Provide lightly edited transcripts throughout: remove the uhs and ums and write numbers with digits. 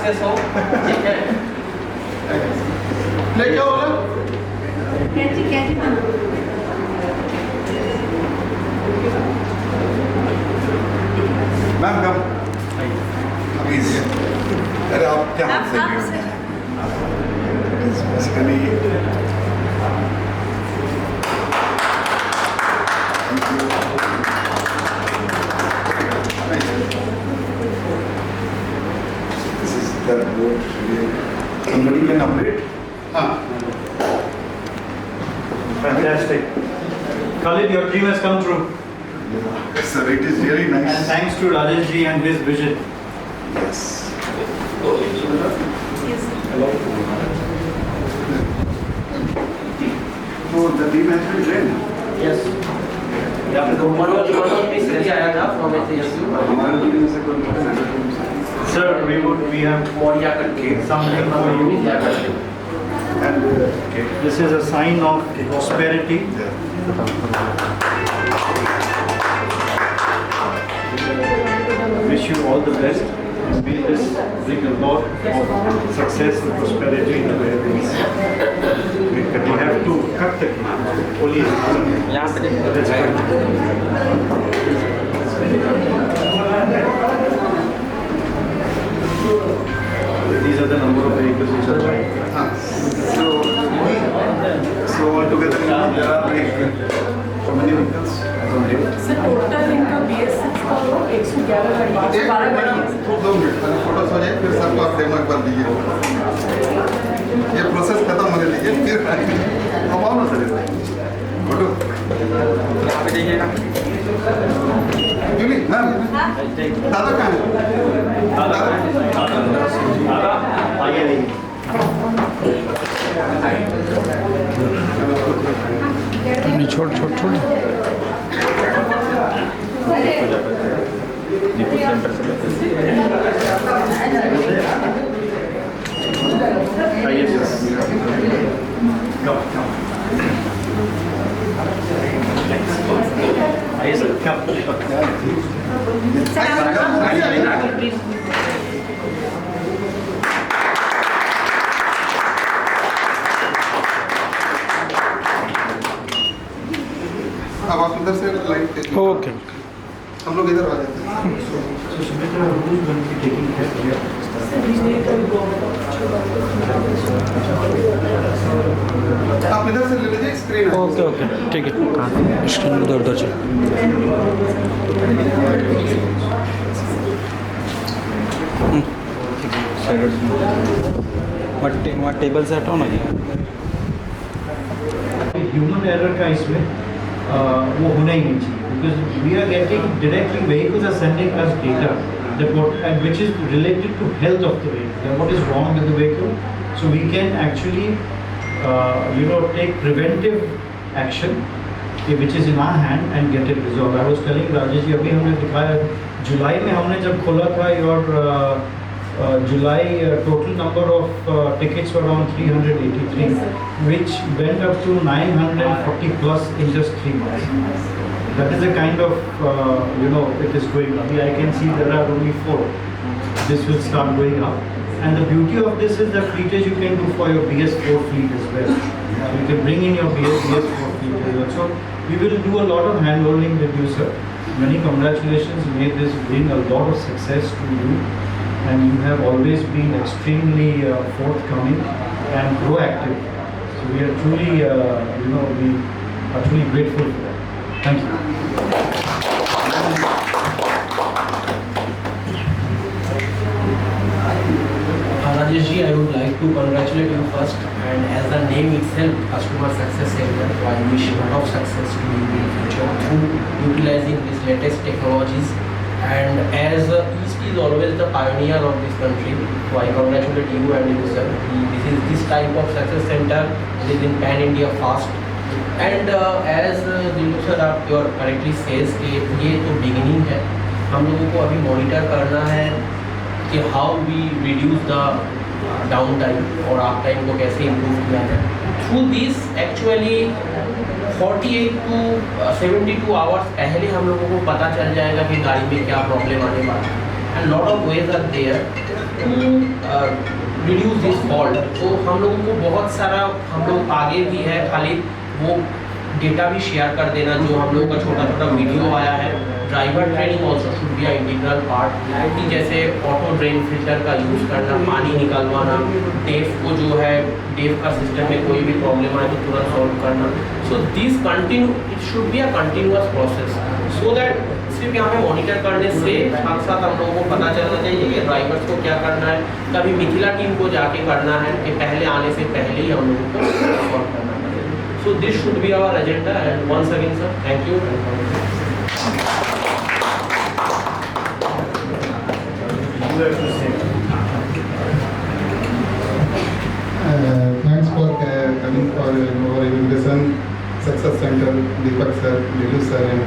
Success हो, ठीक है। ले क्या बोला? कैची कैची बना। मैम कम अभी अरे आप क्या हाथ से basically this is the board. Somebody can update. Fantastic. Khalid, your dream has come true. Yeah. Sir, it is really nice. And thanks to Rajesh ji and his vision. Yes. So the team has been trained. Yes. तो मनोज मिश्र जी आया था from SASU. हमारे team से कोई Sir, we have Maurya करके something for you. and This is a sign of prosperity. Wish you all the best. And may this bring a lot of success and prosperity into everything. We have to cut the cake. Only यहाँ से Let's go. These are the number of vehicles which are buying. So altogether there are like how many vehicles on day? Sir total इनका BS6 का 111 गाड़ी एक 12 minute गाड़ी madam 2 minute पहले photos हो जाए फिर सबको आप डेमो एक बार दीजिए ये प्रोसेस खत्म होने दीजिए फिर अब आओ ना सर फोटो यहाँ पे देखिएगा। जूली मैम दादा कहाँ है दादा आगे नहीं छोड़ छोड़ छोड़ आइए सर आइए सर क्या अब आप इधर से लाइट ओके हम लोग इधर आ जाते हैं So Sumitra, who is going to be taking care here? आप इधर से ले लीजिए स्क्रीन है ओके ओके ठीक है स्क्रीन उधर उधर चल वहाँ टेबल से हटाओ ना जी ह्यूमन एरर का इसमें वो होना ही नहीं चाहिए because we are getting directly vehicles are sending us data that what and which is related to health of the vehicle and what is wrong with the vehicle so we can actually take preventive action which is in our hand and get it resolved. I was telling Rajesh ji अभी हमने दिखाया जुलाई में हमने जब खोला था your July total number of tickets were around 383 which went up to 940 plus in just 3 months. That is the kind of it is going up. I can see there are only 4. This will start going up. And the beauty of this is the fleetage you can do for your BS4 fleet as well. You can bring in your BS4 fleet as well. So we will do a lot of hand holding with you, sir. Many congratulations. May this bring a lot of success to you. And you have always been extremely forthcoming and proactive. So we are truly, we are truly grateful for that. Thank you. Rajesh ji, I would like to congratulate you first, and as the name itself, Customer Success Center, so I wish a lot of success to you in future through utilizing these latest technologies. And as East is always the pioneer of this country, so I congratulate you and you, sir. This type of success center is in pan India fast. And as Dilip sir आप your correctly says कि ये तो beginning है, हम लोगों को अभी monitor करना है कि how we reduce the down time और आप टाइम को कैसे इम्प्रूव किया है through this actually 48 to 72 hours पहले हम लोगों को पता चल जाएगा कि गाड़ी में क्या प्रॉब्लम आने वाला है and lot of ways are there reduce this fault. तो हम लोगों को बहुत सारा हम लोग आगे भी है, खाली वो डेटा भी शेयर कर देना जो हम लोगों का छोटा छोटा वीडियो आया है। Driver training also should be integral part, कि जैसे ऑटो ड्रेन फिल्टर का यूज़ करना, पानी निकलवाना, डेफ को जो है डेफ का सिस्टम में कोई भी प्रॉब्लम आए तो तुरंत सॉल्व करना। So this continue, it should be a continuous process, so that सिर्फ यहाँ पे मॉनिटर करने से साथ साथ हम लोगों को पता चलना चाहिए कि ड्राइवर्स को क्या करना है, कभी मिथिला टीम को जाके करना है कि पहले आने से पहले ही हम लोगों को सॉल्व करना है। So this should be our agenda. And once again sir, thank you. Thanks for coming for our invitation. Success Center, Deepak sir, Lilu sir, and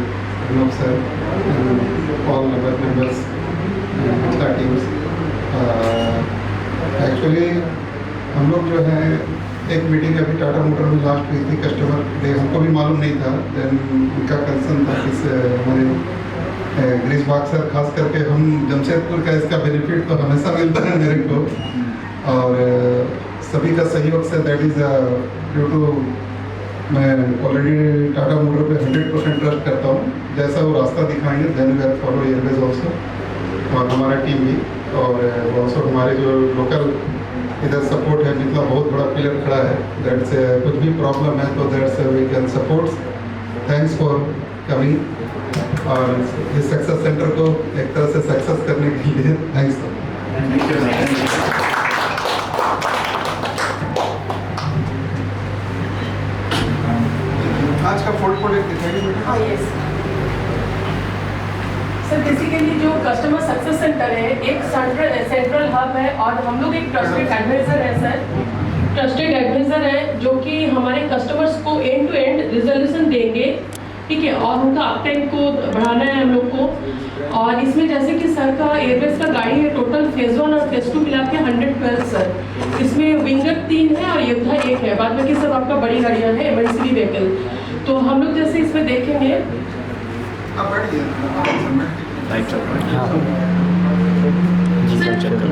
Arnab sir, and all our members, Mithila teams. Actually, हम लोग जो है एक meeting अभी Tata motor में last हुई थी, customer day, हमको भी मालूम नहीं था, देन उनका कंसर्न था इस हमारे ग्रीस बाग सर, खास करके हम जमशेदपुर का इसका बेनिफिट तो हमेशा मिलता है मेरे को, और सभी का सहयोग से दैट इज़ ड्यू टू मैं ऑलरेडी टाटा मोटर पे 100% ट्रस्ट करता हूँ। जैसा वो रास्ता दिखाएंगे then we are follow always also, और हमारा टीम भी, और ऑल्सो हमारे जो लोकल इधर सपोर्ट है, मिथिला बहुत बड़ा पिलर खड़ा है, दैट्स कुछ भी प्रॉब्लम है तो that's we can support. Thanks for coming, और इस सक्सेस सेंटर को एक तरह से सक्सेस करने के लिए थैंक्स। आज का फोटो दिखाइए। हाँ यस सर, बेसिकली जो कस्टमर सक्सेस सेंटर है एक सेंट्रल हब है, और हम लोग एक ट्रस्टेड एडवाइजर है सर, ट्रस्टेड एडवाइजर है जो कि हमारे कस्टमर्स को एंड टू एंड रिजोल्यूशन देंगे, ठीक है, और उनका अपटाइम को बढ़ाना है हम लोग को। और इसमें जैसे कि सर का एयरवेज का गाड़ी है, टोटल फेज 1 और फेज 2 मिला के 112 सर, इसमें विंगर 3 है और योद्धा 1 है, बाद में कि सब आपका बड़ी गाड़ियाँ हैं, एमएनसी व्हीकल। तो हम लोग जैसे इसमें देखेंगे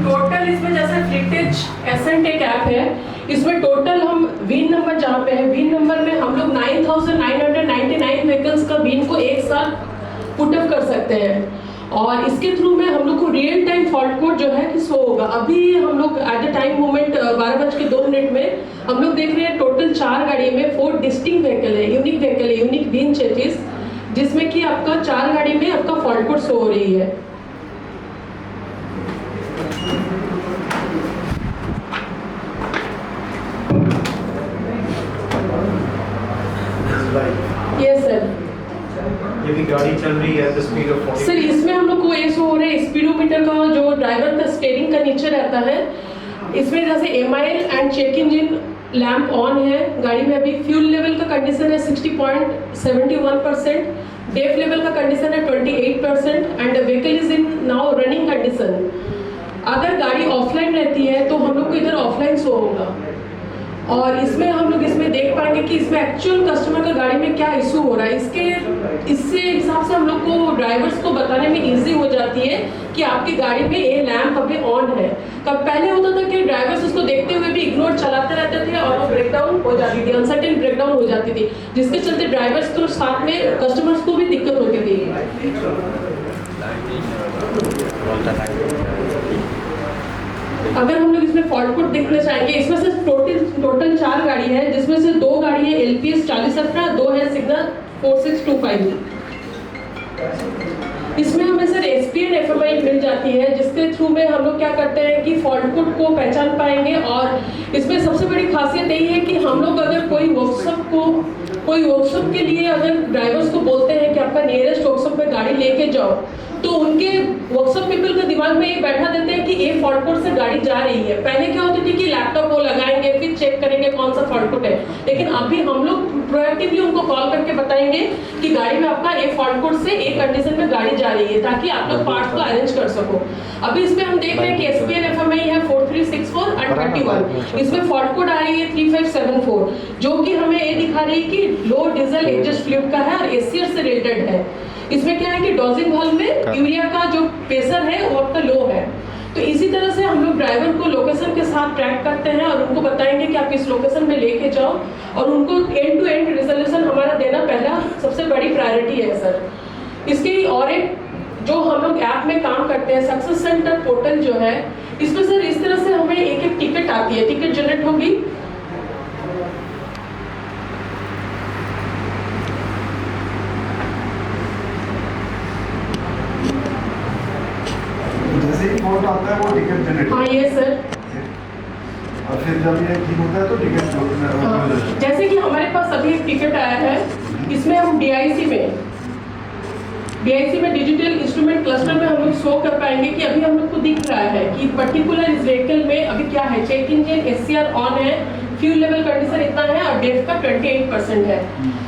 टोटल इसमें जैसे फ्लीटेज एसेंट एक ऐप है, इसमें टोटल हम विन नंबर जहाँ पे है, विन नंबर में हम लोग 9,999 व्हीकल्स का विन को एक साथ पुटअप कर सकते हैं, और इसके थ्रू में हम लोग को रियल टाइम फॉल्ट कोड जो है कि शो होगा। अभी हम लोग एट द टाइम मोमेंट 12:02 में हम लोग देख रहे हैं टोटल 4 गाड़ी में 4 डिस्टिंक्ट व्हीकल है, यूनिक विन चेंजेस, जिसमें कि आपका 4 गाड़ी में आपका फॉल्ट कोड शो हो रही है। यस सर, ये भी गाड़ी चल रही है स्पीड ऑफ 40। सर इसमें हम लोग को ये शो हो रहा है स्पीडोमीटर का, जो ड्राइवर का स्टीयरिंग का नीचे रहता है, इसमें जैसे MIL and check engine lamp on है गाड़ी में। अभी फ्यूल लेवल का कंडीशन है 60.71%, डेफ लेवल का कंडीशन है 28%, and vehicle is in now running condition. अगर गाड़ी ऑफलाइन रहती है तो हम लोग को इधर ऑफलाइन शो होगा, और इसमें हम लोग इसमें देख पाएंगे कि इसमें एक्चुअल कस्टमर का गाड़ी में क्या इशू हो रहा है। इससे हिसाब से हम लोग को ड्राइवर्स को बताने में इजी हो जाती है कि आपकी गाड़ी में ये लैंप अभी ऑन है। कब पहले होता था कि ड्राइवर्स उसको देखते हुए भी इग्नोर चलाते रहते थे और वो ब्रेकडाउन हो जाती थी, अनसर्टेन ब्रेकडाउन हो जाती थी, जिसके चलते ड्राइवर्स तो साथ में कस्टमर्स को भी दिक्कत होती थी। अगर हम लोग इसमें फॉल्ट कोड देखना चाहेंगे, इसमें से टोटल 4 गाड़ी है, जिसमें से 2 गाड़ी है LPS 4017, 2 है सिग्नल 4625। इसमें हमें सर SPN FMI मिल जाती है, जिसके थ्रू में हम लोग क्या करते हैं कि फॉल्ट कोड को पहचान पाएंगे। और इसमें सबसे बड़ी खासियत यही है कि हम लोग अगर कोई वर्कशॉप के लिए अगर ड्राइवर्स को बोलते हैं कि आपका नियरेस्ट वर्कशॉप में गाड़ी लेके जाओ, तो उनके वर्कशॉप पीपल के दिमाग में ये बैठा देते हैं कि ये फॉल्ट कोड से गाड़ी जा रही है। पहले क्या होती थी कि लैपटॉप वो लगाएंगे फिर चेक करेंगे कौन सा फॉल्ट कोड है, लेकिन अभी हम लोग प्रोएक्टिवली उनको कॉल करके बताएंगे कि गाड़ी में आपका ए फॉल्ट कोड से ए कंडीशन में गाड़ी जा रही है, ताकि आप लोग पार्ट्स को अरेंज कर सको। अभी इसमें हम देख रहे हैं कि SPN FMI है 4364 और 31, इसमें फॉल्ट कोड आ रही है 3574, जो कि हमें ये दिखा रही है कि लो डीजल एग्जॉस्ट फ्लूइड का है और ACR से रिलेटेड है। इसमें क्या है कि डॉजिंग वाल्व में यूरिया का जो प्रेशर है वो आपका लो है, तो इसी तरह से हम लोग ड्राइवर को लोकेशन के साथ ट्रैक करते हैं और उनको बताएंगे कि आप इस लोकेशन में लेके जाओ, और उनको एंड टू एंड रिजोल्यूशन हमारा देना पहला सबसे बड़ी प्रायोरिटी है सर। इसके और एक जो हम लोग ऐप में काम करते हैं, सक्सेस सेंटर पोर्टल जो है, इसमें सर इस तरह से हमें एक एक टिकट आती है, टिकट जनरेट होगी। जैसे ही कोड आता है वो टिकट जनरेट हाँ ये सर, और फिर जब ये ठीक होता है तो टिकट जैसे कि हमारे पास अभी एक टिकट आया है, इसमें हम DIC में डिजिटल इंस्ट्रूमेंट क्लस्टर में हम लोग शो कर पाएंगे कि अभी हम लोग को दिख रहा है कि पर्टिकुलर इस व्हीकल में अभी क्या है, चेक इंजन SCR ऑन है, फ्यूल लेवल कंडीशन इतना है और डेफ का 28% है।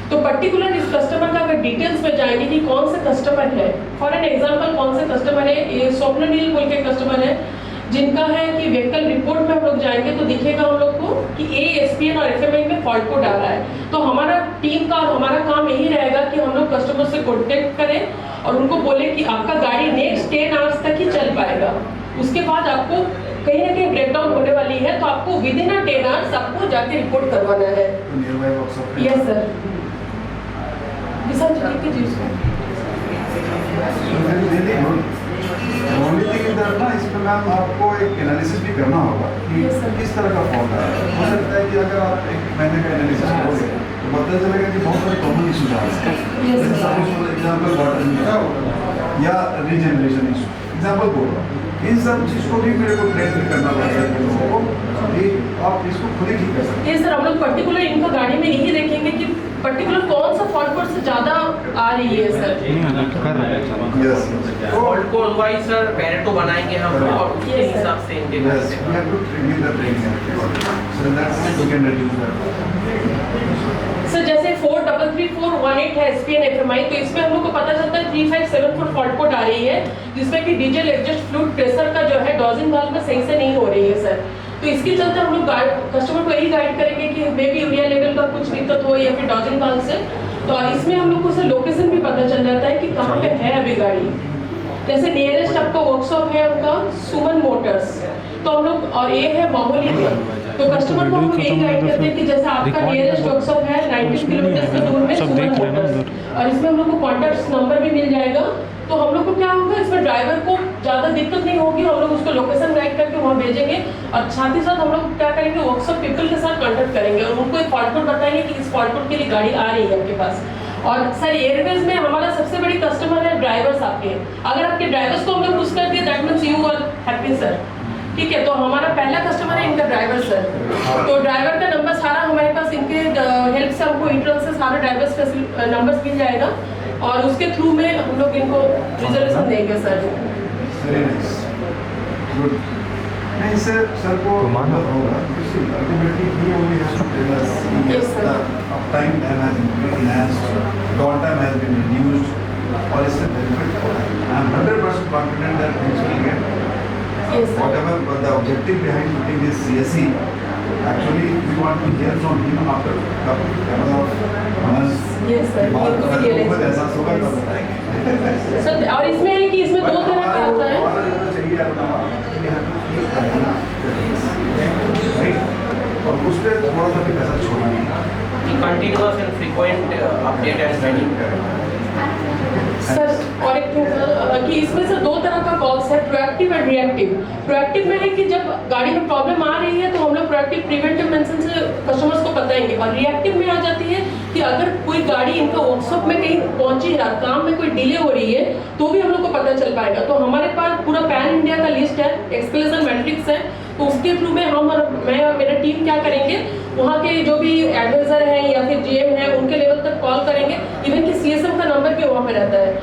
तो पर्टिकुलर इस कस्टमर का अगर डिटेल्स में जाएंगे कि कौन सा कस्टमर है, फॉर एन एग्जांपल कौन सा कस्टमर है, ये स्वप्ननील बोल के कस्टमर है जिनका है कि व्हीकल रिपोर्ट में हम लोग जाएंगे तो दिखेगा हम लोग को कि SPN और FMI में फॉल्ट कोड आ रहा है। तो हमारा टीम का और हमारा काम यही रहेगा कि हम लोग कस्टमर से कॉन्टेक्ट करें और उनको बोले कि आपका गाड़ी नेक्स्ट 10 आवर्स तक ही चल पाएगा, उसके बाद आपको कहीं ना कहीं ब्रेकडाउन होने वाली है, तो आपको विद इन 10 आवर्स आपको जाके रिपोर्ट करवाना है। Yes sir, only thing is that ना इसमें मैम आपको एक एनालिसिस भी करना होगा कि Yes, sir. किस तरह का फॉल्ट है। हो सकता है कि अगर आप एक महीने का एनालिसिस करोगे तो पता चलेगा कि बहुत सारे कॉमन इशूज आ रहे हैं। Yes, जैसे sir. Suppose example water meter या रीजनरेशन इशू, एग्जांपल बोल रहा हूँ, इन सब चीज़ को भी मेरे को ट्रेन करना पड़ेगा कि लोगों को ये आप इसको खुद ही ठीक कर सकते ये सर हम लोग पर्टिकुलर इनका गाड़ी में यही देखेंगे कि पर्टिकुलर कौन सा फॉल्ट कोड से ज़्यादा आ रही है सर। हैं। Yes fault code wise sir Pareto बनाएंगे हम लोग और उसके Yes, sir. हिसाब से integrate yes we have to train the training so that's we can reduce that. Sir जैसे 4333418 है SPN FMI, तो इसमें हम लोग को पता चलता है 3574 फॉल्ट कोड आ रही है, जिसमें कि डीजल एग्जॉस्ट फ्लूइड प्रेशर का जो है डॉजिंग वाल्व में सही से नहीं हो रही है सर। तो इसके चलते हम लोग कस्टमर को यही गाइड करेंगे कि मे बी यूरिया लेवल का कुछ दिक्कत हो या फिर डॉजिंग वाल्व से। तो इसमें हम लोग को सर लोकेशन भी पता चल जाता है कि कहाँ पे है अभी गाड़ी। जैसे नियरेस्ट आपका वर्कशॉप है उनका सुमन मोटर्स, तो हम लोग, और ये है मामूली में, तो कस्टमर को हम लोग यही गाइड करते हैं कि जैसे आपका नियरेस्ट वर्कशॉप है 19 किलोमीटर से दूर में सुमन मोटर्स, और इसमें हम लोग को कॉन्टैक्ट नंबर भी मिल जाएगा। तो हम लोग को क्या होगा, इसमें ड्राइवर को ज़्यादा दिक्कत नहीं होगी, हम लोग उसको लोकेशन गाइड करके वहाँ भेजेंगे, और साथ ही साथ हम लोग क्या करेंगे, वर्कशॉप पीपल के साथ कॉन्टैक्ट करेंगे और उनको एक फॉल्ट कोड बताएंगे कि इस फॉल्ट कोड के लिए गाड़ी आ रही है आपके पास। और सर एयरवेज में हमारा सबसे बड़ी कस्टमर है ड्राइवर्स आपके। अगर आपके ड्राइवर्स को हम लोग पुश कर दिए that means you are happy sir, ठीक है। तो हमारा पहला कस्टमर है इनका ड्राइवर सर। तो ड्राइवर का नंबर सारा हमारे पास इनके हेल्प से हमको इंटरनल से सारे ड्राइवर्स का नंबर्स मिल जाएगा और उसके थ्रू में हम लोग इनको रिजर्वेशन देंगे सर। Very nice, good. नहीं सर, सर को मतलब होगा ultimately he only has to tell us Yes, sir. Time has enhanced, down time has been reduced और इससे बेनिफिट हो रहा है। I am 100% confident that things will get Yes, sir. whatever the objective behind putting this CSE. Actually we want to hear from him after couple of months. Yes, sir. बाद बिल्कुल अगर realize तुमको कर- एहसास होगा तब बताएंगे। सर और इसमें है कि इसमें दो तरह का होता है। और उस पर थोड़ा सा भी पैसा छोड़ना नहीं। Continuous and frequent update and training. Sir और एक कि इसमें से दो तरह का कॉल्स है, प्रोएक्टिव एंड रिएक्टिव। प्रोएक्टिव में है कि जब गाड़ी में प्रॉब्लम आ रही है तो हम लोग प्रोएक्टिव प्रिवेंटिव मेंशन से कस्टमर्स को बताएंगे, और रिएक्टिव में आ जाती है कि अगर कोई गाड़ी इनका वर्कशॉप में कहीं पहुंची है, काम में कोई डिले हो रही है तो भी हम लोग को पता चल पाएगा। तो हमारे पास पूरा पैन इंडिया का लिस्ट है, एक्सक्लेशन मैट्रिक्स है, तो उसके थ्रू में हम और मैं और मेरा टीम क्या करेंगे, वहाँ के जो भी एडवाइजर हैं या फिर GM है उनके लेवल तक कॉल करेंगे, इवन कि CSM का नंबर भी वहाँ पे रहता है।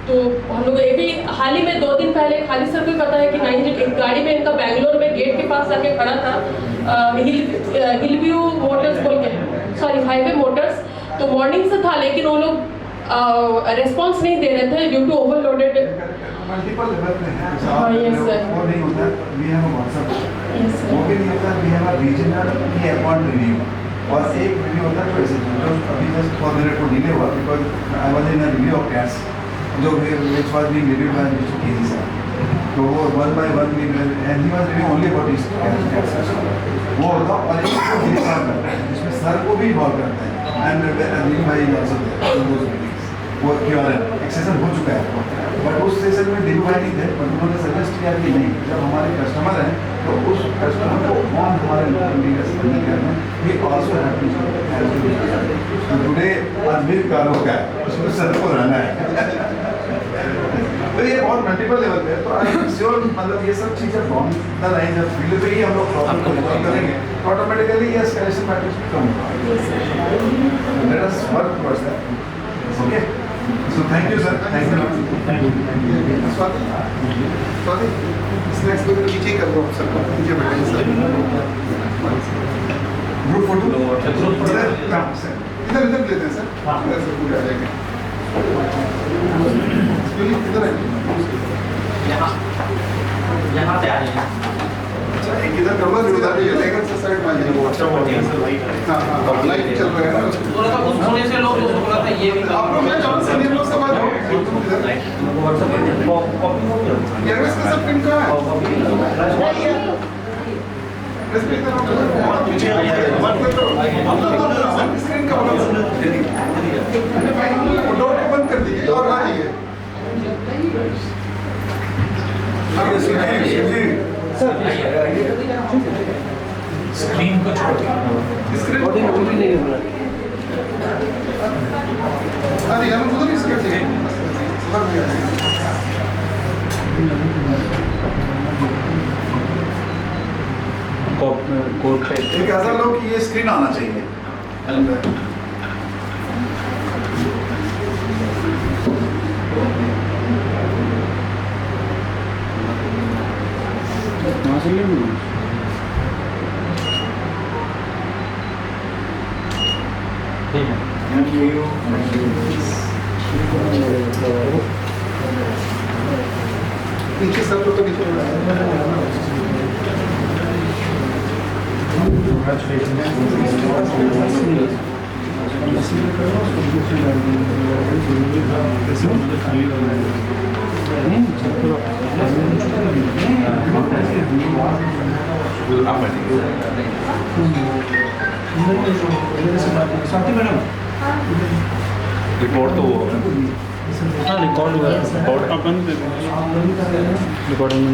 तो हम लोग ये भी हाल ही में 2 दिन पहले खाली सर को भी पता है कि 9 एक गाड़ी में इनका बेंगलोर में गेट के पास आके खड़ा था, हिल व्यू मोटर्स बोल के, सॉरी हाईवे मोटर्स। तो मॉर्निंग से था लेकिन वो लोग रेस्पॉन्स नहीं दे रहे थे due to overloaded. Multiple level पे है। हाँ, yes, sir. वो नहीं होता, we have a WhatsApp, Yes, sir. वो भी नहीं होता, वी हैव अ रीजनल की अपॉइंट रिव्यू, और एक रिव्यू होता है जो अभी जस्ट फॉर मिनट को डिले हुआ because I was in a review of cats जो which was being reviewed by Mr. KG sir. तो वो 1 by 1 and he was living only about east वो होता और एक करता है जिसमें सर को भी इन्वॉल्व करता है एंड अनिल भाई आल्सो वो क्यों है एक सेशन हो चुका है बट उस सेशन में दिल भाई नहीं थे बट उन्होंने सजेस्ट किया कि नहीं जब हमारे कस्टमर हैं तो उस कस्टमर को ऑन हमारे लोकल करना ये ऑल्सो हैपन्स तो टुडे अजमेर कारो का उसमें सर को रहना है तो ये बहुत मल्टीपल लेवल पे है तो आई एम श्योर मतलब ये सब चीजें फ्रॉम द लाइन जब फील्ड पे ही हम लोग प्रॉब्लम को सॉल्व करेंगे तो ऑटोमेटिकली ये एस्केलेशन मैट्रिक्स भी कम होगा let us work towards that okay so thank you sir thank you Swati snacks को नीचे कर दो सर नीचे बैठे सर ग्रुप फोटो इधर इधर लेते हैं सर इधर से पूरे आ जाएंगे इधर यहाँ पे आ जाइए। अच्छा एक इधर कमर इधर ये लेकर से साइड में आ जाएंगे अच्छा हाँ हाँ लाइट चल रहा है ना बोला था उस होने से लोग तो बोला था ये भी आप लोग मैं जाऊँ सीनियर लोग सब आ जाओ यंगेस्ट का सब पिन कहाँ है स्क्रीन का डोर को बंद कर दीजिए और आ जाइए स्क्रीन को छोड़ स्क्रीन को नहीं अरे हम उधर ही स्क्रीन चाहिए उधर भी आ जाएगा एक ऐसा लो कि ये स्क्रीन आना चाहिए Thank you. नीचे सब लोग तो नीचे रिपोर्ट तो वो हाँ रिकॉर्ड हुआ है रिकॉर्ड अपन रिकॉर्डिंग